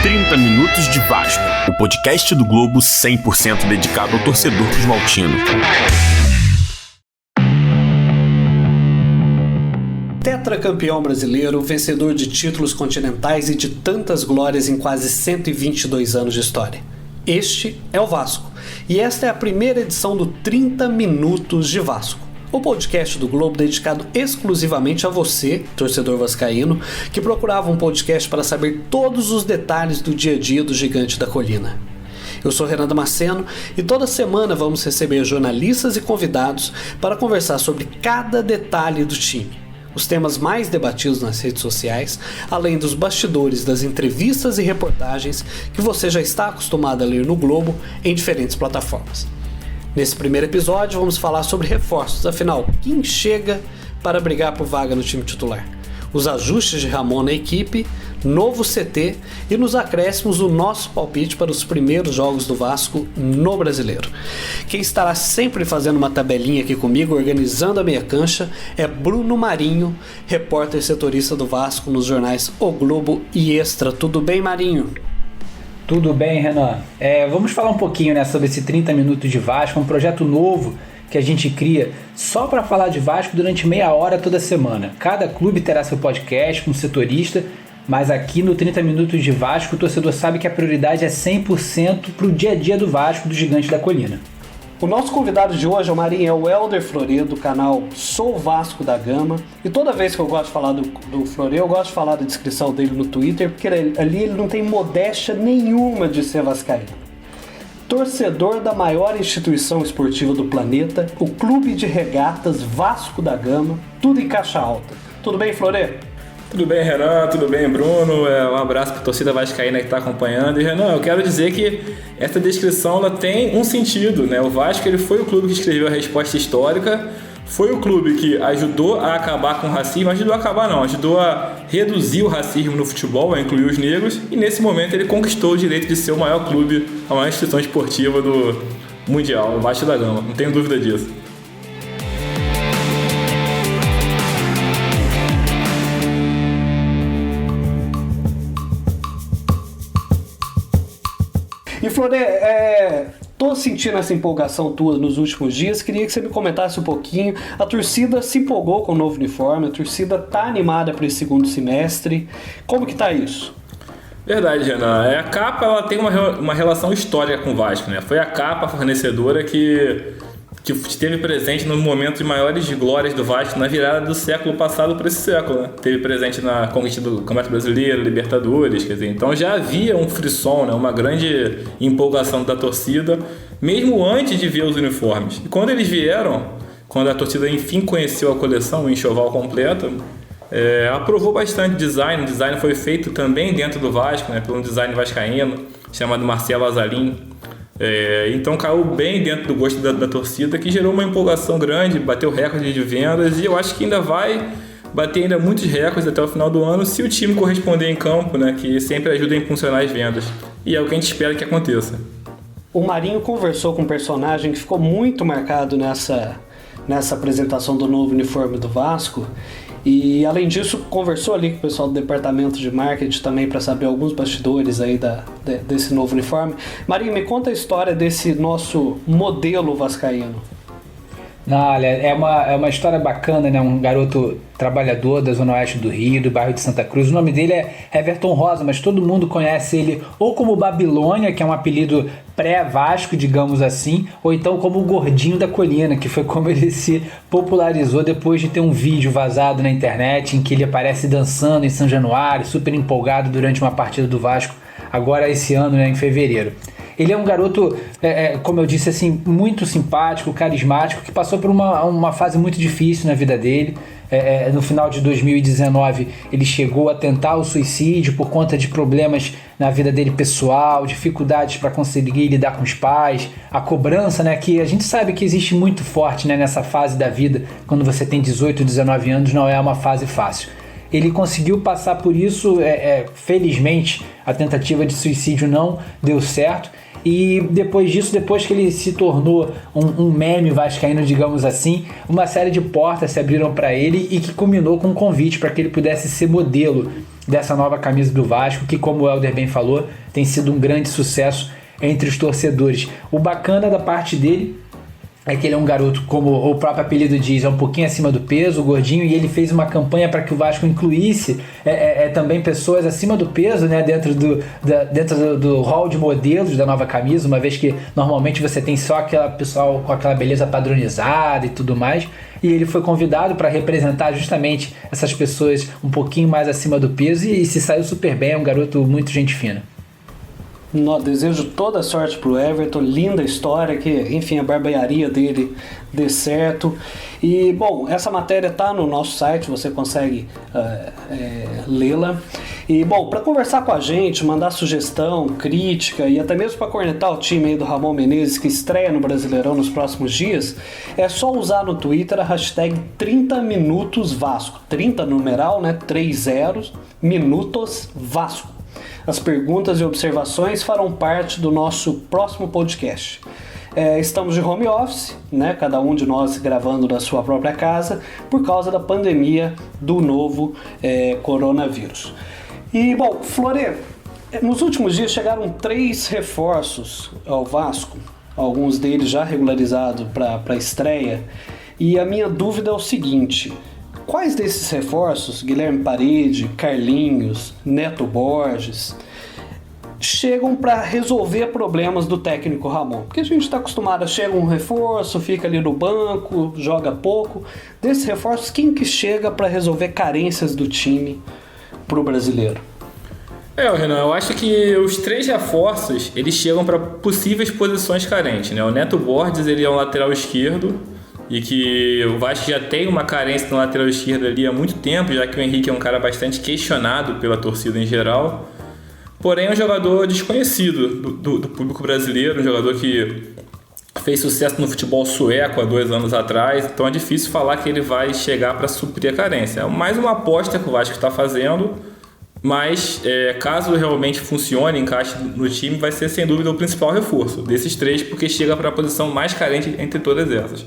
30 Minutos de Vasco, o podcast do Globo 100% dedicado ao torcedor cruzmaltino. Tetracampeão brasileiro, vencedor de títulos continentais e de tantas glórias em quase 122 anos de história. Este é o Vasco, e esta é a primeira edição do 30 Minutos de Vasco, o podcast do Globo dedicado exclusivamente a você, torcedor vascaíno, que procurava um podcast para saber todos os detalhes do dia a dia do Gigante da Colina. Eu sou Renan Damasceno e toda semana vamos receber jornalistas e convidados para conversar sobre cada detalhe do time, os temas mais debatidos nas redes sociais, além dos bastidores das entrevistas e reportagens que você já está acostumado a ler no Globo em diferentes plataformas. Nesse primeiro episódio vamos falar sobre reforços, afinal, quem chega para brigar por vaga no time titular? Os ajustes de Ramon na equipe, novo CT e nos acréscimos o nosso palpite para os primeiros jogos do Vasco no Brasileiro. Quem estará sempre fazendo uma tabelinha aqui comigo, organizando a meia cancha, é Bruno Marinho, repórter setorista do Vasco nos jornais O Globo e Extra. Tudo bem, Marinho? Tudo bem, Renan. Vamos falar um pouquinho sobre esse 30 Minutos de Vasco, um projeto novo que a gente cria só para falar de Vasco durante meia hora toda semana. Cada clube terá seu podcast com setorista, mas aqui no 30 Minutos de Vasco o torcedor sabe que a prioridade é 100% para o dia a dia do Vasco, do Gigante da Colina. O nosso convidado de hoje, Marinho, é o Helder Florê, do canal Sou Vasco da Gama. E toda vez que eu gosto de falar do Florê, eu gosto de falar da descrição dele no Twitter, porque ali ele não tem modéstia nenhuma de ser vascaíno. Torcedor da maior instituição esportiva do planeta, o Clube de Regatas Vasco da Gama, tudo em caixa alta. Tudo bem, Florê? Tudo bem, Renan, tudo bem, Bruno, um abraço para a torcida vascaína que está acompanhando. E, Renan, eu quero dizer que essa descrição ela tem um sentido, né? O Vasco ele foi o clube que escreveu a resposta histórica, foi o clube que ajudou a acabar com o racismo, ajudou a reduzir o racismo no futebol, a incluir os negros, e nesse momento ele conquistou o direito de ser o maior clube, a maior instituição esportiva do Mundial, o Vasco da Gama, não tenho dúvida disso. E Florê, tô sentindo essa empolgação tua nos últimos dias, queria que você me comentasse um pouquinho. A torcida se empolgou com o novo uniforme, a torcida tá animada para esse segundo semestre, como que tá isso? Verdade, Renan, a capa ela tem uma relação histórica com o Vasco, né? Foi a capa fornecedora que esteve presente nos momentos maiores de glórias do Vasco na virada do século passado para esse século, né? Esteve presente na conquista do Campeonato Brasileiro, Libertadores, quer dizer, então já havia um frisson, né? Uma grande empolgação da torcida, mesmo antes de ver os uniformes. E quando eles vieram, quando a torcida enfim conheceu a coleção, o enxoval completo, aprovou bastante o design foi feito também dentro do Vasco, né? Por um design vascaíno, chamado Marcelo Azalim. Então caiu bem dentro do gosto da torcida, que gerou uma empolgação grande, bateu recorde de vendas e eu acho que ainda vai bater muitos recordes até o final do ano se o time corresponder em campo, né, que sempre ajuda a impulsionar as vendas, e é o que a gente espera que aconteça. O Marinho conversou com um personagem que ficou muito marcado nessa apresentação do novo uniforme do Vasco. E além disso, conversou ali com o pessoal do departamento de marketing também para saber alguns bastidores aí desse novo uniforme. Marinho, me conta a história desse nosso modelo vascaíno. Olha, é uma história bacana, né? Um garoto trabalhador da Zona Oeste do Rio, do bairro de Santa Cruz. O nome dele é Everton Rosa, mas todo mundo conhece ele ou como Babilônia, que é um apelido pré-Vasco, digamos assim, ou então como o Gordinho da Colina, que foi como ele se popularizou depois de ter um vídeo vazado na internet em que ele aparece dançando em São Januário, super empolgado durante uma partida do Vasco, agora esse ano, né, em fevereiro. Ele é um garoto, como eu disse, assim, muito simpático, carismático, que passou por uma fase muito difícil na vida dele. No final de 2019, ele chegou a tentar o suicídio por conta de problemas na vida dele pessoal, dificuldades para conseguir lidar com os pais, a cobrança, né, que a gente sabe que existe muito forte, né, nessa fase da vida, quando você tem 18, 19 anos, não é uma fase fácil. Ele conseguiu passar por isso, felizmente a tentativa de suicídio não deu certo. E depois disso, depois que ele se tornou um meme vascaíno, digamos assim, uma série de portas se abriram para ele e que culminou com um convite para que ele pudesse ser modelo dessa nova camisa do Vasco, que, como o Helder bem falou, tem sido um grande sucesso entre os torcedores. O bacana da parte dele é que ele é um garoto, como o próprio apelido diz, é um pouquinho acima do peso, gordinho, e ele fez uma campanha para que o Vasco incluísse também pessoas acima do peso, né, dentro do hall de modelos da nova camisa, uma vez que normalmente você tem só aquela pessoal com aquela beleza padronizada e tudo mais, e ele foi convidado para representar justamente essas pessoas um pouquinho mais acima do peso e se saiu super bem, é um garoto muito gente fina. Desejo toda a sorte pro Everton, linda história, que enfim a barbearia dele dê certo. E bom, essa matéria tá no nosso site, você consegue lê-la. E bom, para conversar com a gente, mandar sugestão, crítica e até mesmo para cornetar o time aí do Ramon Menezes que estreia no Brasileirão nos próximos dias, é só usar no Twitter a hashtag 30 Minutos Vasco, 30 numeral, né, 30 Minutos Vasco. As perguntas e observações farão parte do nosso próximo podcast. Estamos de home office, né? Cada um de nós gravando da sua própria casa, por causa da pandemia do novo coronavírus. E, bom, Flore, nos últimos dias chegaram 3 reforços ao Vasco, alguns deles já regularizados para a estreia, e a minha dúvida é o seguinte: quais desses reforços, Guilherme Parede, Carlinhos, Neto Borges, chegam para resolver problemas do técnico Ramon? Porque a gente está acostumado, chega um reforço, fica ali no banco, joga pouco. Desses reforços, quem que chega para resolver carências do time pro brasileiro? Renan, eu acho que os 3 reforços, eles chegam para possíveis posições carentes, né? O Neto Borges, ele é um lateral esquerdo, e que o Vasco já tem uma carência no lateral esquerdo ali há muito tempo, já que o Henrique é um cara bastante questionado pela torcida em geral. Porém, é um jogador desconhecido do público brasileiro, um jogador que fez sucesso no futebol sueco há 2 anos atrás, então é difícil falar que ele vai chegar para suprir a carência. É mais uma aposta que o Vasco está fazendo, mas caso realmente funcione, encaixe no time, vai ser sem dúvida o principal reforço desses 3, porque chega para a posição mais carente entre todas essas.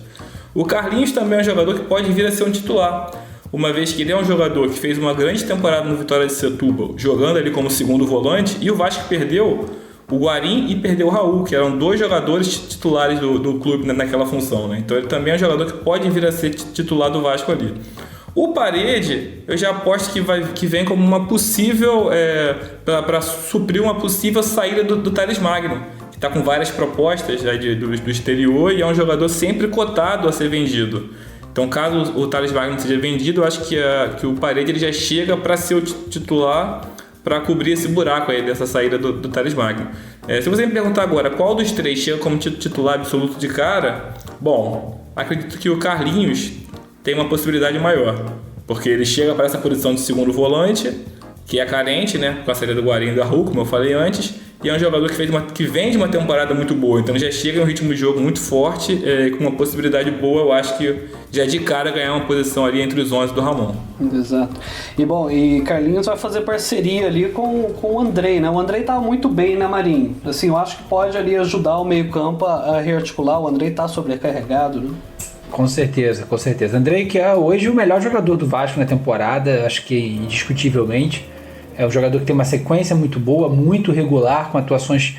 O Carlinhos também é um jogador que pode vir a ser um titular, uma vez que ele é um jogador que fez uma grande temporada no Vitória de Setúbal, jogando ali como segundo volante, e o Vasco perdeu o Guarim e perdeu o Raul, que eram 2 jogadores titulares do clube naquela função, né? Então ele também é um jogador que pode vir a ser titular do Vasco ali. O Parede, eu já aposto que vem como uma possível, para suprir uma possível saída do Thales Magno, que está com várias propostas do exterior e é um jogador sempre cotado a ser vendido. Então, caso o Thales Magno seja vendido, eu acho que o Parede ele já chega para ser o titular, para cobrir esse buraco aí dessa saída do Thales Magno. Se você me perguntar agora qual dos 3 chega como titular absoluto de cara, bom, acredito que o Carlinhos tem uma possibilidade maior, porque ele chega para essa posição de segundo volante, que é carente, né, com a saída do Guarim e do Raul, como eu falei antes, e é um jogador que vem de uma temporada muito boa, então já chega em um ritmo de jogo muito forte, com uma possibilidade boa, eu acho que já de cara ganhar uma posição ali entre os 11 do Ramon. Exato. E bom, e Carlinhos vai fazer parceria ali com o Andrei, né? O Andrei tá muito bem, né, Marinho? Assim, eu acho que pode ali ajudar o meio-campo a rearticular. O Andrei tá sobrecarregado, né? Com certeza, com certeza. Andrei, que é hoje o melhor jogador do Vasco na temporada, acho que indiscutivelmente. É um jogador que tem uma sequência muito boa, muito regular, com atuações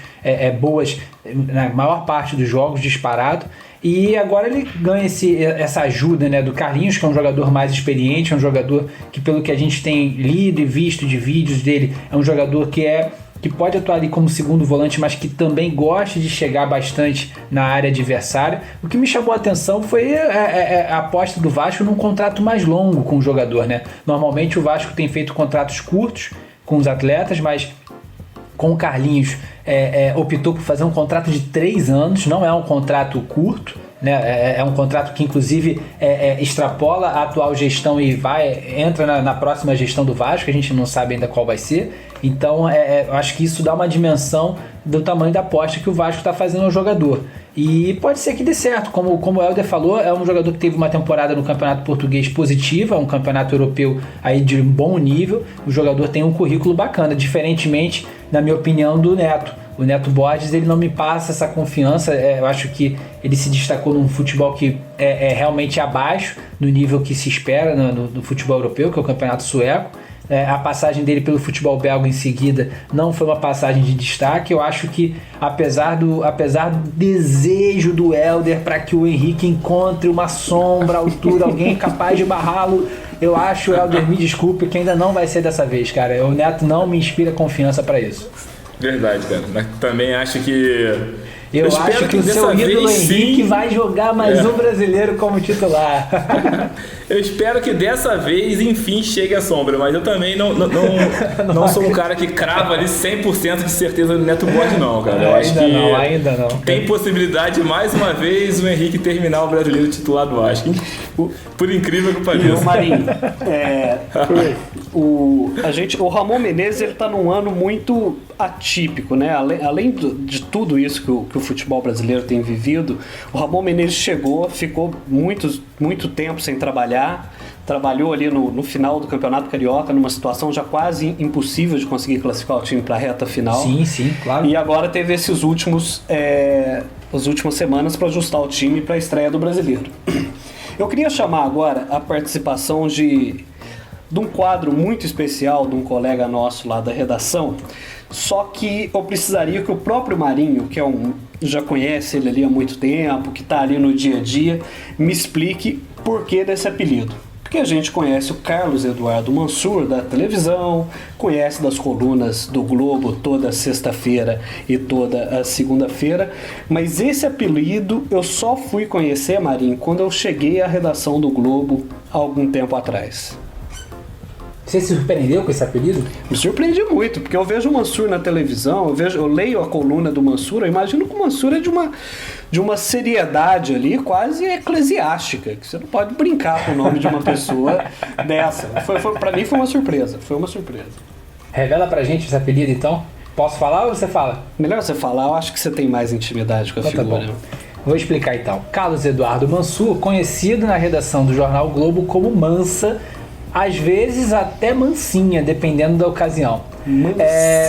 boas na maior parte dos jogos, disparado. E agora ele ganha essa ajuda, né, do Carlinhos, que é um jogador mais experiente, é um jogador que, pelo que a gente tem lido e visto de vídeos dele, é um jogador que pode atuar ali como segundo volante, mas que também gosta de chegar bastante na área adversária. O que me chamou a atenção foi a aposta do Vasco num contrato mais longo com o jogador, né? Normalmente o Vasco tem feito contratos curtos com os atletas, mas com o Carlinhos optou por fazer um contrato de 3 anos, não é um contrato curto, né? É um contrato que inclusive extrapola a atual gestão e entra na próxima gestão do Vasco, a gente não sabe ainda qual vai ser. Então eu acho que isso dá uma dimensão do tamanho da aposta que o Vasco está fazendo ao jogador. E pode ser que dê certo, como o Helder falou, é um jogador que teve uma temporada no Campeonato Português positiva, um campeonato europeu aí de um bom nível. O jogador tem um currículo bacana, diferentemente, na minha opinião, do Neto. O Neto Borges, ele não me passa essa confiança. Eu acho que ele se destacou num futebol que é realmente abaixo do nível que se espera no futebol europeu, que é o Campeonato Sueco. a passagem dele pelo futebol belga em seguida não foi uma passagem de destaque. Eu acho que, apesar do desejo do Helder para que o Henrique encontre uma sombra, altura, alguém capaz de barrá-lo, eu acho, Helder, me desculpe, que ainda não vai ser dessa vez, cara. O Neto não me inspira confiança para isso. Verdade, cara. Mas também acho que... Eu acho que o seu ídolo Henrique vai jogar mais um brasileiro como titular. Eu espero que dessa vez, enfim, chegue a sombra. Mas eu também não sou um cara que crava ali 100% de certeza no Neto Borges, não, cara. Eu acho que ainda não. Tem possibilidade de, mais uma vez, o Henrique terminar o brasileiro titular do Vasco. Por incrível que pareça. E o Marinho, o Ramon Menezes, ele tá num ano muito atípico, né? Além de tudo isso que o futebol brasileiro tem vivido, o Ramon Menezes chegou, ficou muito tempo sem trabalhar, trabalhou ali no final do Campeonato Carioca, numa situação já quase impossível de conseguir classificar o time para a reta final. Sim, claro. E agora teve as últimas semanas para ajustar o time para a estreia do Brasileiro. Eu queria chamar agora a participação de um quadro muito especial de um colega nosso lá da redação, só que eu precisaria que o próprio Marinho, que já conhece ele ali há muito tempo, que está ali no dia a dia, me explique por que desse apelido. Porque a gente conhece o Carlos Eduardo Mansur da televisão, conhece das colunas do Globo toda sexta-feira e toda a segunda-feira, mas esse apelido eu só fui conhecer, Marinho, quando eu cheguei à redação do Globo há algum tempo atrás. Você se surpreendeu com esse apelido? Me surpreendi muito, porque eu vejo o Mansur na televisão, eu leio a coluna do Mansur, eu imagino que o Mansur é de uma seriedade ali quase eclesiástica, que você não pode brincar com o nome de uma pessoa dessa. Pra mim foi uma surpresa. Revela pra gente esse apelido então. Posso falar ou você fala? Melhor você falar, eu acho que você tem mais intimidade com a figura. Tá bom. Vou explicar então. Carlos Eduardo Mansur, conhecido na redação do Jornal Globo como Mansa, às vezes até Mansinha, dependendo da ocasião.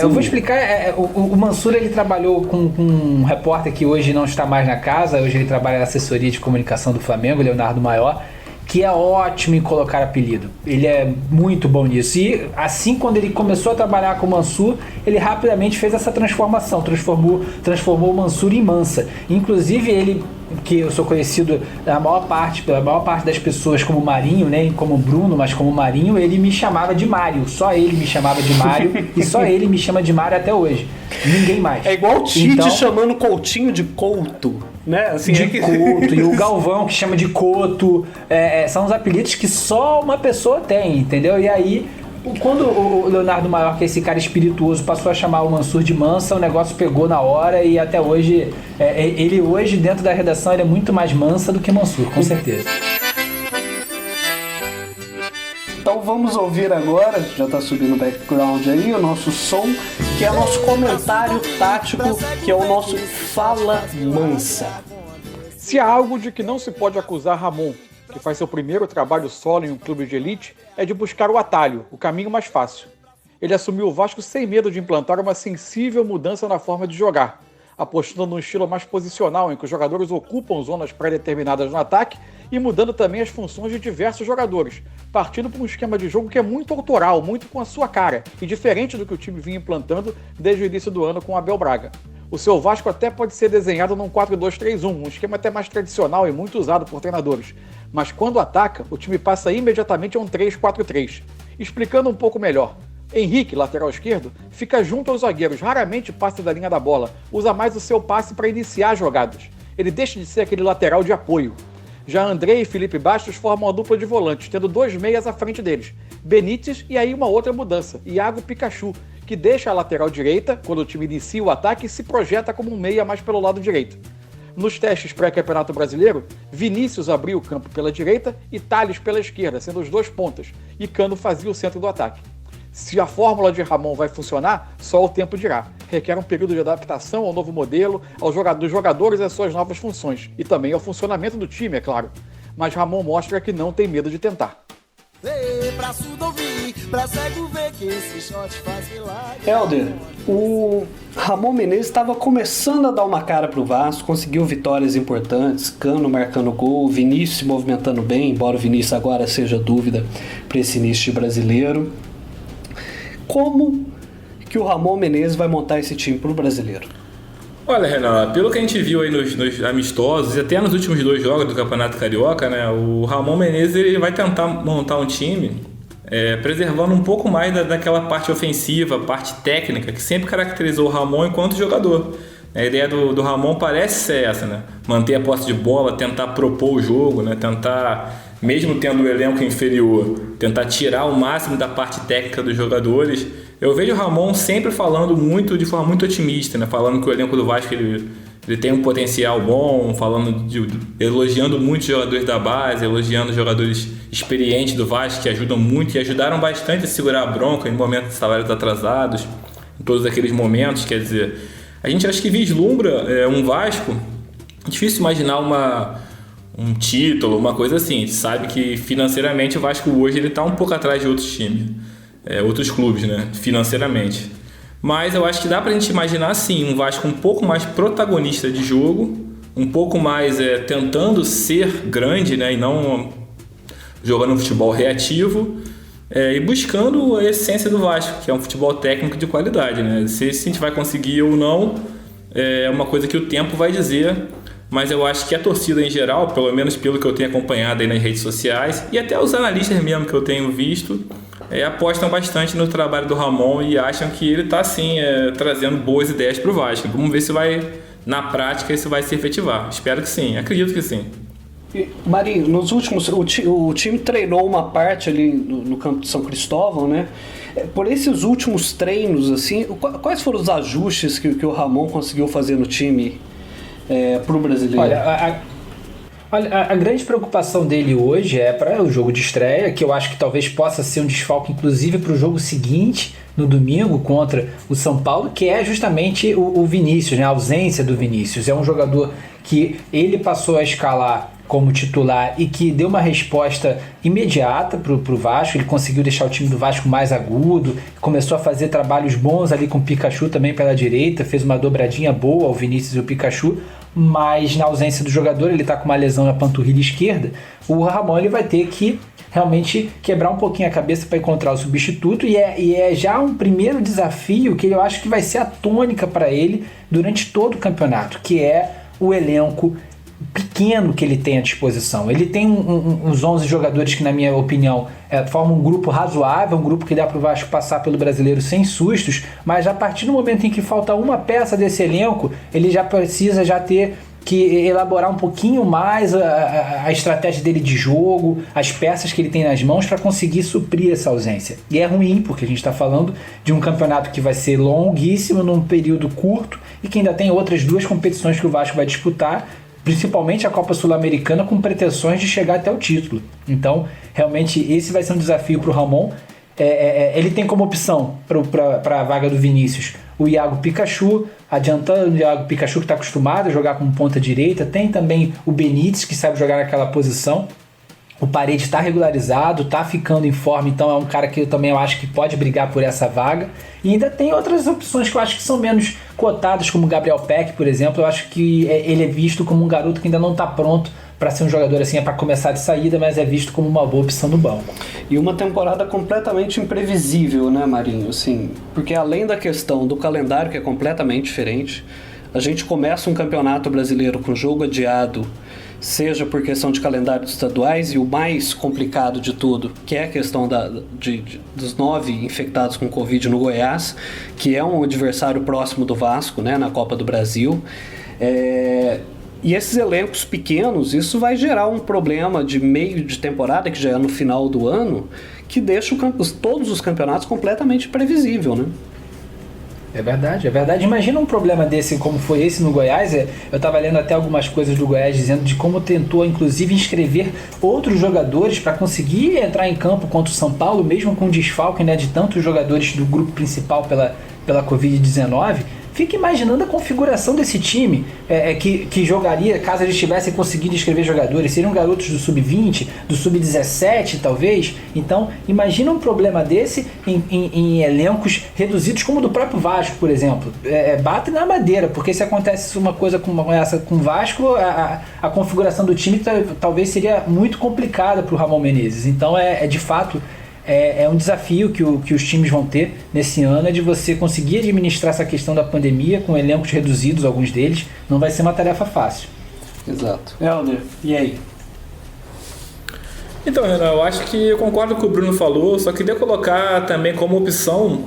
Eu vou explicar. O Mansur, ele trabalhou com um repórter que hoje não está mais na casa. Hoje ele trabalha na assessoria de comunicação do Flamengo, Leonardo Maior, que é ótimo em colocar apelido. Ele é muito bom nisso. E assim, quando ele começou a trabalhar com o Mansur, ele rapidamente fez essa transformação, transformou o Mansur em Mansa. Inclusive, ele, que eu sou conhecido pela maior parte das pessoas como Marinho, né, como Bruno, mas como Marinho, ele me chamava de Mário. Só ele me chamava de Mário e só ele me chama de Mário até hoje. Ninguém mais. É igual o Tite chamando Coutinho de Couto, né? Assim, de Couto, e o Galvão que chama de Coto. São os apelidos que só uma pessoa tem, entendeu? E aí, quando o Leonardo Maior, que é esse cara espirituoso, passou a chamar o Mansur de Mansa, o negócio pegou na hora e até hoje, ele hoje dentro da redação, ele é muito mais Mansa do que Mansur, com certeza. Então vamos ouvir agora, já está subindo o background aí, o nosso som, que é o nosso comentário tático, que é o nosso Fala Mansa. Se há algo de que não se pode acusar Ramon, que faz seu primeiro trabalho solo em um clube de elite, é de buscar o atalho, o caminho mais fácil. Ele assumiu o Vasco sem medo de implantar uma sensível mudança na forma de jogar, apostando num estilo mais posicional, em que os jogadores ocupam zonas pré-determinadas no ataque e mudando também as funções de diversos jogadores, partindo para um esquema de jogo que é muito autoral, muito com a sua cara, e diferente do que o time vinha implantando desde o início do ano com o Abel Braga. O seu Vasco até pode ser desenhado num 4-2-3-1, um esquema até mais tradicional e muito usado por treinadores, mas quando ataca, o time passa imediatamente a um 3-4-3. Explicando um pouco melhor, Henrique, lateral esquerdo, fica junto aos zagueiros, raramente passa da linha da bola, usa mais o seu passe para iniciar jogadas. Ele deixa de ser aquele lateral de apoio. Já André e Felipe Bastos formam a dupla de volantes, tendo dois meias à frente deles, Benítez e aí uma outra mudança, Iago Pikachu, que deixa a lateral direita, quando o time inicia o ataque, e se projeta como um meia mais pelo lado direito. Nos testes pré-campeonato brasileiro, Vinícius abriu o campo pela direita e Thales pela esquerda, sendo os dois pontas, e Cano fazia o centro do ataque. Se a fórmula de Ramon vai funcionar, só o tempo dirá. Requer um período de adaptação ao novo modelo, dos jogadores às suas novas funções, e também ao funcionamento do time, é claro. Mas Ramon mostra que não tem medo de tentar. Helder, o Ramon Menezes estava começando a dar uma cara pro Vasco, conseguiu vitórias importantes, Cano marcando gol, Vinícius se movimentando bem, embora o Vinícius agora seja dúvida para esse início brasileiro. Como que o Ramon Menezes vai montar esse time para o Brasileiro? Olha, Renan, pelo que a gente viu aí nos amistosos e até nos últimos 2 jogos do Campeonato Carioca, né, o Ramon Menezes ele vai tentar montar um time preservando um pouco mais daquela parte ofensiva, parte técnica, que sempre caracterizou o Ramon enquanto jogador. A ideia do Ramon parece ser essa, né? Manter a posse de bola, tentar propor o jogo, né? Tentar, mesmo tendo o elenco inferior, tentar tirar o máximo da parte técnica dos jogadores. Eu vejo o Ramon sempre falando de forma muito otimista, né? Falando que o elenco do Vasco ele tem um potencial bom, elogiando muitos jogadores da base, elogiando jogadores experientes do Vasco que ajudam muito e ajudaram bastante a segurar a bronca em momentos de salários atrasados, em todos aqueles momentos. Quer dizer, a gente acha que vislumbra um Vasco, difícil imaginar um título, uma coisa assim. A gente sabe que financeiramente o Vasco hoje está um pouco atrás de outros times, outros clubes, né, financeiramente. Mas eu acho que dá pra gente imaginar sim um Vasco um pouco mais protagonista de jogo, um pouco mais tentando ser grande, né, e não jogando um futebol reativo, e buscando a essência do Vasco, que é um futebol técnico de qualidade, né? Se a gente vai conseguir ou não é uma coisa que o tempo vai dizer, mas eu acho que a torcida em geral, pelo menos pelo que eu tenho acompanhado aí nas redes sociais e até os analistas mesmo que eu tenho visto, apostam bastante no trabalho do Ramon e acham que ele está sim trazendo boas ideias para o Vasco. Vamos ver se na prática isso vai se efetivar. Espero que sim, acredito que sim. Marinho, nos últimos, o time treinou uma parte ali no campo de São Cristóvão, né? Por esses últimos treinos, assim, quais foram os ajustes que o Ramon conseguiu fazer no time para o Brasileiro? Olha, a grande preocupação dele hoje é para o jogo de estreia, que eu acho que talvez possa ser um desfalque, inclusive, para o jogo seguinte, no domingo, contra o São Paulo, que é justamente o Vinícius, né? A ausência do Vinícius. É um jogador que ele passou a escalar como titular e que deu uma resposta imediata para o Vasco. Ele conseguiu deixar o time do Vasco mais agudo, começou a fazer trabalhos bons ali com o Pikachu também pela direita, fez uma dobradinha boa ao Vinícius e o Pikachu, mas na ausência do jogador, ele está com uma lesão na panturrilha esquerda, o Ramon ele vai ter que realmente quebrar um pouquinho a cabeça para encontrar o substituto, e é já um primeiro desafio que eu acho que vai ser a tônica para ele durante todo o campeonato, que é o elenco pequeno que ele tem à disposição. Ele tem uns 11 jogadores que, na minha opinião, formam um grupo razoável, um grupo que dá para o Vasco passar pelo Brasileiro sem sustos, mas a partir do momento em que falta uma peça desse elenco, ele já precisa ter que elaborar um pouquinho mais a estratégia dele de jogo, as peças que ele tem nas mãos para conseguir suprir essa ausência. E é ruim, porque a gente está falando de um campeonato que vai ser longuíssimo, num período curto, e que ainda tem outras 2 competições que o Vasco vai disputar, principalmente a Copa Sul-Americana, com pretensões de chegar até o título. Então, realmente, esse vai ser um desafio para o Ramon. Ele tem como opção para a vaga do Vinícius o Iago Pikachu, adiantando o Iago Pikachu, que está acostumado a jogar como ponta direita. Tem também o Benítez, que sabe jogar naquela posição. O Paredes está regularizado, está ficando em forma, então é um cara que eu também acho que pode brigar por essa vaga. E ainda tem outras opções que eu acho que são menos cotadas, como o Gabriel Peck, por exemplo. Eu acho que ele é visto como um garoto que ainda não está pronto para ser um jogador assim, para começar de saída, mas é visto como uma boa opção no banco. E uma temporada completamente imprevisível, né, Marinho? Assim, porque além da questão do calendário, que é completamente diferente, a gente começa um campeonato brasileiro com jogo adiado, seja por questão de calendários estaduais, e o mais complicado de tudo, que é a questão dos 9 infectados com Covid no Goiás, que é um adversário próximo do Vasco, né, na Copa do Brasil. E esses elencos pequenos, isso vai gerar um problema de meio de temporada, que já é no final do ano, que deixa todos os campeonatos completamente previsível, né? É verdade. Imagina um problema desse como foi esse no Goiás. Eu estava lendo até algumas coisas do Goiás dizendo de como tentou, inclusive, inscrever outros jogadores para conseguir entrar em campo contra o São Paulo, mesmo com desfalque, né, de tantos jogadores do grupo principal pela Covid-19. Fica imaginando a configuração desse time que jogaria caso eles tivessem conseguido inscrever jogadores. Seriam garotos do Sub-20, do Sub-17 talvez. Então imagina um problema desse em elencos reduzidos como o do próprio Vasco, por exemplo. Bate na madeira, porque se acontece uma coisa como essa com o Vasco, a configuração do time talvez seria muito complicada para o Ramon Menezes. Então de fato é um desafio que os times vão ter nesse ano, é de você conseguir administrar essa questão da pandemia com elencos reduzidos, alguns deles. Não vai ser uma tarefa fácil. Exato. Helder, e aí? Então, Renan, eu acho que eu concordo com o que o Bruno falou, só queria colocar também como opção,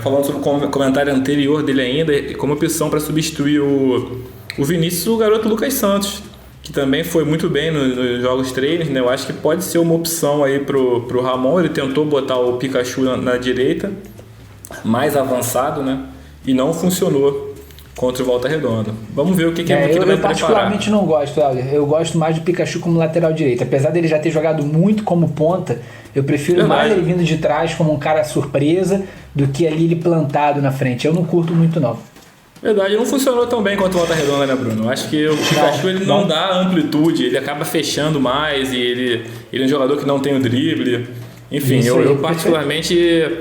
falando sobre o comentário anterior dele ainda, como opção para substituir o Vinícius, o garoto Lucas Santos, que também foi muito bem nos jogos treinos, né? Eu acho que pode ser uma opção aí pro Ramon. Ele tentou botar o Pikachu na direita, mais avançado, né? E não funcionou contra o Volta Redonda. Vamos ver o que ele vai preparar. Eu particularmente não gosto, Helder. Eu gosto mais do Pikachu como lateral direito. Apesar dele já ter jogado muito como ponta, eu prefiro mais ele vindo de trás como um cara surpresa do que ali ele plantado na frente. Eu não curto muito, não. Verdade, não funcionou tão bem quanto o Volta Redonda, né, Bruno? Eu acho que o Pikachu ele não dá amplitude, ele acaba fechando mais e ele é um jogador que não tem o drible. Enfim, eu particularmente...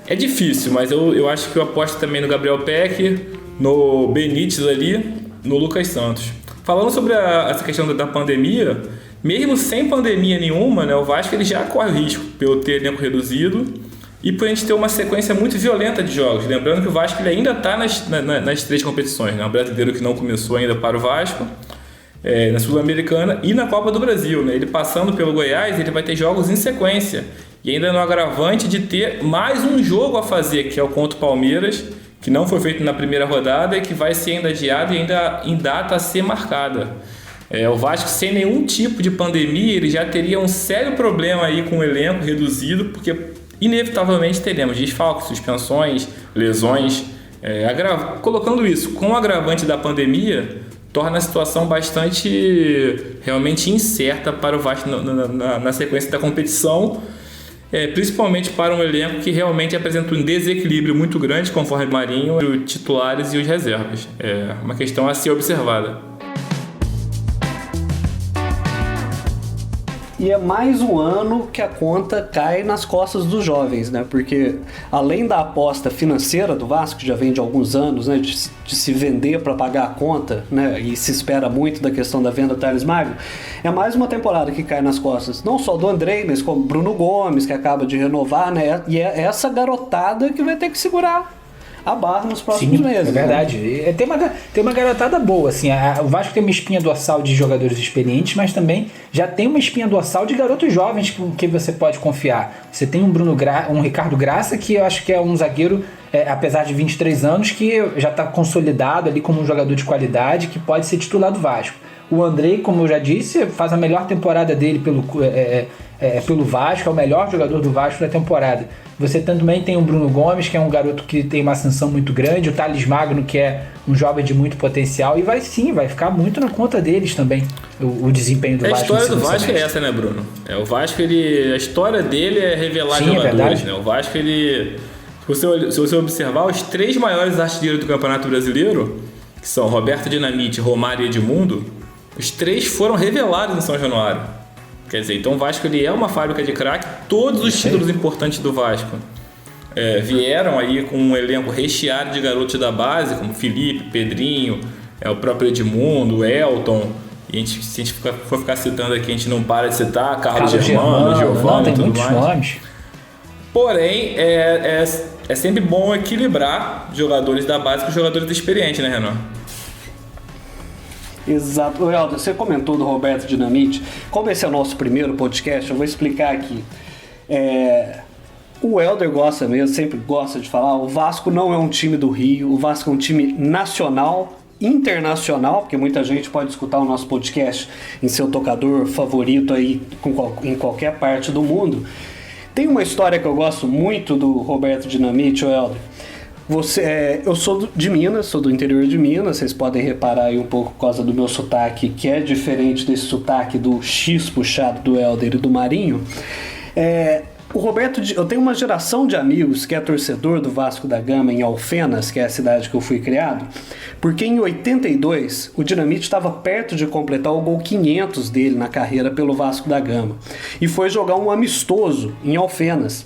É difícil, mas eu acho que eu aposto também no Gabriel Peck, no Benítez ali, no Lucas Santos. Falando sobre essa questão da pandemia, mesmo sem pandemia nenhuma, né, o Vasco ele já corre o risco pelo ter elenco reduzido e por a gente ter uma sequência muito violenta de jogos. Lembrando que o Vasco ele ainda está nas 3 competições, né? O brasileiro que não começou ainda para o Vasco, na Sul-Americana e na Copa do Brasil, né? Ele passando pelo Goiás, ele vai ter jogos em sequência. E ainda no agravante de ter mais um jogo a fazer, que é o contra o Palmeiras, que não foi feito na primeira rodada e que vai ser ainda adiado e ainda em data a ser marcada. O Vasco, sem nenhum tipo de pandemia, ele já teria um sério problema aí com o elenco reduzido, porque inevitavelmente teremos desfalques, suspensões, lesões. Colocando isso com o agravante da pandemia, torna a situação bastante realmente incerta para o Vasco na sequência da competição, principalmente para um elenco que realmente apresenta um desequilíbrio muito grande conforme o Marinho, os titulares e os reservas. É uma questão a ser observada. E é mais um ano que a conta cai nas costas dos jovens, né? Porque além da aposta financeira do Vasco, que já vem de alguns anos, né? De se vender para pagar a conta, né? E se espera muito da questão da venda do Thales Magno, é mais uma temporada que cai nas costas, não só do Andrei, mas como Bruno Gomes, que acaba de renovar, né? E é essa garotada que vai ter que segurar a barra nos próximos meses. É verdade. Né? Tem uma garotada boa, assim. O Vasco tem uma espinha dorsal de jogadores experientes, mas também já tem uma espinha dorsal de garotos jovens com que você pode confiar. Você tem um Ricardo Graça, que eu acho que é um zagueiro, apesar de 23 anos, que já está consolidado ali como um jogador de qualidade, que pode ser titular do Vasco. O Andrei, como eu já disse, faz a melhor temporada dele pelo Vasco, é o melhor jogador do Vasco da temporada. Você também tem o Bruno Gomes, que é um garoto que tem uma ascensão muito grande, o Thales Magno, que é um jovem de muito potencial, e vai ficar muito na conta deles também, o desempenho do Vasco. A história do Vasco é essa, né, Bruno? O Vasco, a história dele é revelar jogadores, né? O Vasco, se você observar, os 3 maiores artilheiros do Campeonato Brasileiro, que são Roberto Dinamite, Romário e Edmundo, os 3 foram revelados em São Januário. Quer dizer, então o Vasco ele é uma fábrica de craque. Todos os títulos importantes do Vasco vieram aí com um elenco recheado de garotos da base, como Felipe, Pedrinho, o próprio Edmundo, o Elton. E se a gente for ficar citando aqui, a gente não para de citar Carlos Germano, Giovanni e tudo mais. Nomes. Porém, é sempre bom equilibrar jogadores da base com jogadores experientes, né, Renan? Exato. Helder, você comentou do Roberto Dinamite. Como esse é o nosso primeiro podcast, eu vou explicar aqui. O Helder gosta mesmo, sempre gosta de falar, o Vasco não é um time do Rio, o Vasco é um time nacional, internacional, porque muita gente pode escutar o nosso podcast em seu tocador favorito aí em qualquer parte do mundo. Tem uma história que eu gosto muito do Roberto Dinamite, o Helder. Eu sou de Minas, sou do interior de Minas, vocês podem reparar aí um pouco por causa do meu sotaque, que é diferente desse sotaque do X puxado do Helder e do Marinho. O Roberto, eu tenho uma geração de amigos que é torcedor do Vasco da Gama em Alfenas, que é a cidade que eu fui criado, porque em 82 o Dinamite estava perto de completar o gol 500 dele na carreira pelo Vasco da Gama e foi jogar um amistoso em Alfenas.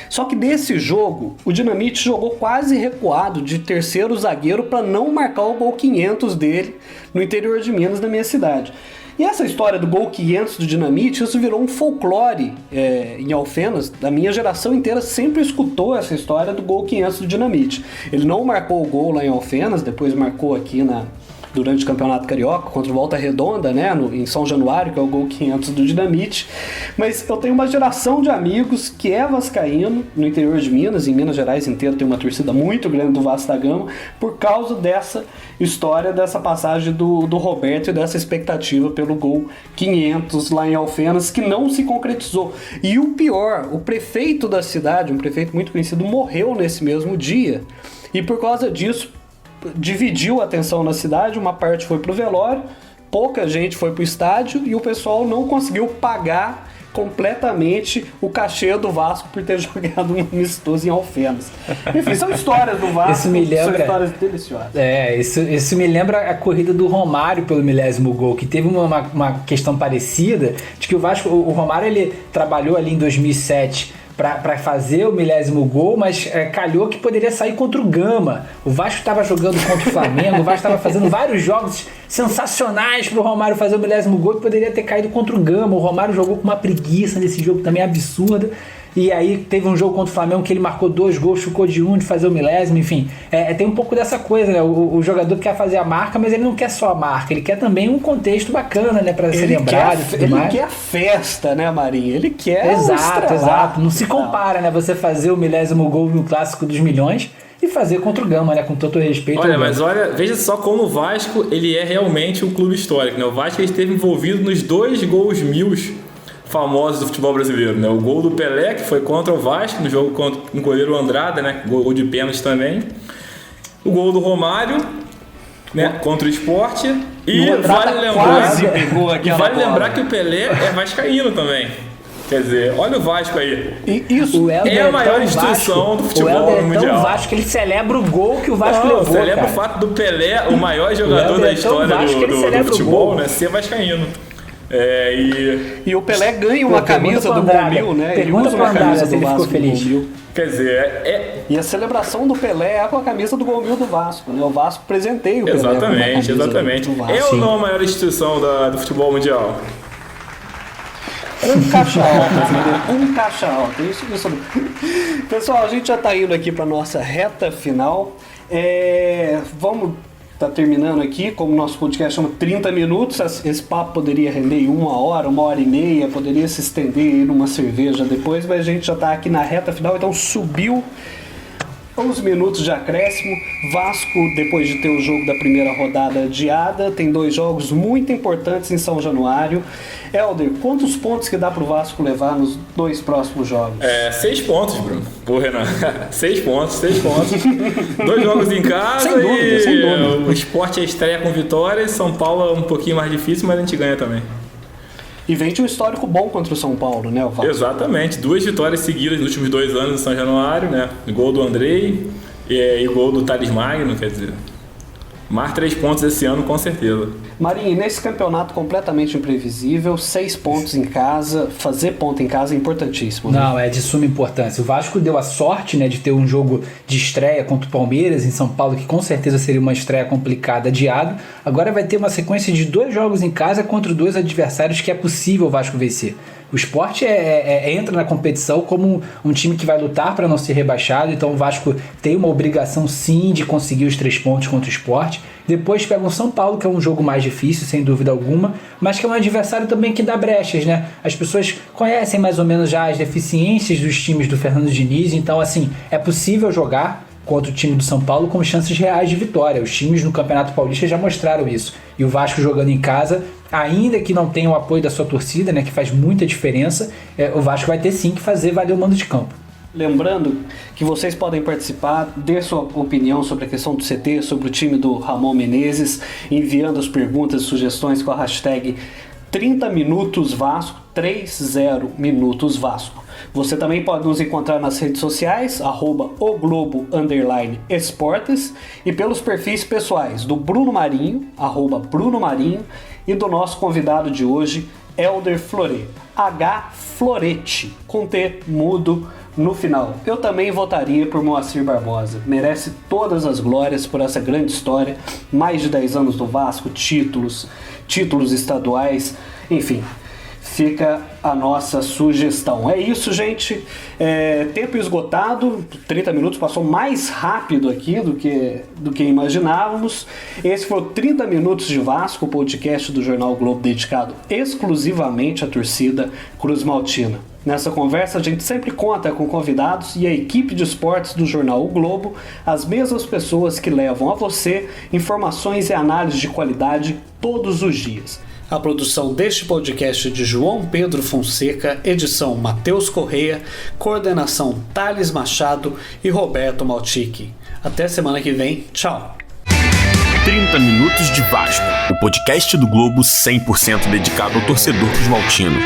Só que nesse jogo, o Dinamite jogou quase recuado de terceiro zagueiro para não marcar o gol 500 dele no interior de Minas, na minha cidade. E essa história do gol 500 do Dinamite, isso virou um folclore em Alfenas. Da minha geração inteira sempre escutou essa história do gol 500 do Dinamite. Ele não marcou o gol lá em Alfenas, depois marcou aqui durante o Campeonato Carioca, contra o Volta Redonda, né, em São Januário, que é o gol 500 do Dinamite. Mas eu tenho uma geração de amigos que é vascaíno, no interior de Minas, em Minas Gerais inteiro tem uma torcida muito grande do Vasco da Gama, por causa dessa história, dessa passagem do Roberto e dessa expectativa pelo gol 500 lá em Alfenas, que não se concretizou. E o pior, o prefeito da cidade, um prefeito muito conhecido, morreu nesse mesmo dia, e por causa disso dividiu a atenção na cidade, uma parte foi pro velório, pouca gente foi pro estádio e o pessoal não conseguiu pagar completamente o cachê do Vasco por ter jogado um amistoso em Alfenas. Enfim, são histórias do Vasco, são histórias deliciosas. Isso me lembra a corrida do Romário pelo 1000º gol, que teve uma questão parecida, de que o Romário ele trabalhou ali em 2007 para fazer o 1000º gol, mas calhou que poderia sair contra o Gama. O Vasco estava jogando contra o Flamengo, o Vasco estava fazendo vários jogos sensacionais para o Romário fazer o 1000º gol e poderia ter caído contra o Gama. O Romário jogou com uma preguiça nesse jogo também absurda. E aí teve um jogo contra o Flamengo que ele marcou 2 gols, ficou de de fazer o 1000º, enfim. Tem um pouco dessa coisa, né? O jogador quer fazer a marca, mas ele não quer só a marca, ele quer também um contexto bacana, né? Pra ser lembrado e tudo mais. Ele quer a festa, né, Marinho? Ele quer Exato. Não se compara, né? Você fazer o 1000º gol no Clássico dos Milhões e fazer contra o Gama, né? Com todo o respeito. Olha, veja só como o Vasco, ele é realmente um clube histórico, né? O Vasco ele esteve envolvido nos 2 gols 1000 famosos do futebol brasileiro, né? O gol do Pelé, que foi contra o Vasco, no jogo contra o goleiro Andrada, né? Gol de pênalti também. O gol do Romário, né? Contra o Sport. E vale lembrar que o Pelé é vascaíno também. Quer dizer, olha o Vasco aí. Isso é a maior instituição do futebol mundial. O Vasco, ele celebra o gol que o Vasco levou, celebra o fato do Pelé, o maior jogador da história do futebol, né? Ser vascaíno. E o Pelé ganha uma camisa do Gol 1000, né? Ele usa uma camisa do Vasco do Gol 1000. Quer dizer, E a celebração do Pelé é com a camisa do Gol 1000 do Vasco, né? O Vasco presenteia o Pelé. Exatamente. É ou não a maior instituição do futebol mundial? Um caixa alta, isso. Pessoal, a gente já tá indo aqui pra nossa reta final. Tá terminando aqui, como o nosso podcast chama 30 minutos, esse papo poderia render 1 hora, 1h30, poderia se estender numa cerveja depois, mas a gente já tá aqui na reta final, então subiu os minutos de acréscimo. Vasco, depois de ter o jogo da primeira rodada adiada, tem 2 jogos muito importantes em São Januário. Helder, quantos pontos que dá pro Vasco levar nos 2 próximos jogos? 6 pontos, Bruno. Pô, Renan, 6 pontos. 2 jogos em casa. Sem dúvida. O Sport estreia com vitória. São Paulo é um pouquinho mais difícil, mas a gente ganha também. E vem de um histórico bom contra o São Paulo, né, o Vasco? Exatamente, 2 vitórias seguidas nos últimos 2 anos em São Januário, né? Gol do Andrei e gol do Thales Magno, quer dizer, mais 3 pontos esse ano com certeza. Marinho, nesse campeonato completamente imprevisível, 6 pontos em casa, fazer ponto em casa é importantíssimo. Né? Não, é de suma importância. O Vasco deu a sorte, né, de ter um jogo de estreia contra o Palmeiras em São Paulo, que com certeza seria uma estreia complicada, adiado. Agora vai ter uma sequência de 2 jogos em casa contra 2 adversários que é possível o Vasco vencer. O Sport entra na competição como um time que vai lutar para não ser rebaixado, então o Vasco tem uma obrigação sim de conseguir os 3 pontos contra o Sport. Depois pega o São Paulo, que é um jogo mais difícil, sem dúvida alguma, mas que é um adversário também que dá brechas, né? As pessoas conhecem mais ou menos já as deficiências dos times do Fernando Diniz, então assim, é possível jogar contra o time do São Paulo com chances reais de vitória. Os times no Campeonato Paulista já mostraram isso. E o Vasco jogando em casa, ainda que não tenha o apoio da sua torcida, né, que faz muita diferença, o Vasco vai ter sim que fazer valer o mando de campo. Lembrando que vocês podem participar, dê sua opinião sobre a questão do CT, sobre o time do Ramon Menezes, enviando as perguntas e sugestões com a hashtag 30 Minutos Vasco, 30 Minutos Vasco. Você também pode nos encontrar nas redes sociais, @oglobo_esportes, e pelos perfis pessoais do Bruno Marinho, @Bruno Marinho, e do nosso convidado de hoje, Helder Floret, H Florete, com T mudo, no final, eu também votaria por Moacir Barbosa. Merece todas as glórias por essa grande história. Mais de 10 anos do Vasco, títulos estaduais, enfim. Fica a nossa sugestão. É isso, gente. Tempo esgotado. 30 minutos passou mais rápido aqui do que imaginávamos. Esse foi o 30 Minutos de Vasco, o podcast do Jornal o Globo dedicado exclusivamente à torcida cruzmaltina. Nessa conversa a gente sempre conta com convidados e a equipe de esportes do Jornal O Globo, as mesmas pessoas que levam a você informações e análises de qualidade todos os dias. A produção deste podcast é de João Pedro Fonseca, edição Matheus Correia, coordenação Thales Machado e Roberto Malchique. Até semana que vem, tchau! 30 Minutos de Vasco, o podcast do Globo 100% dedicado ao torcedor cruzmaltino.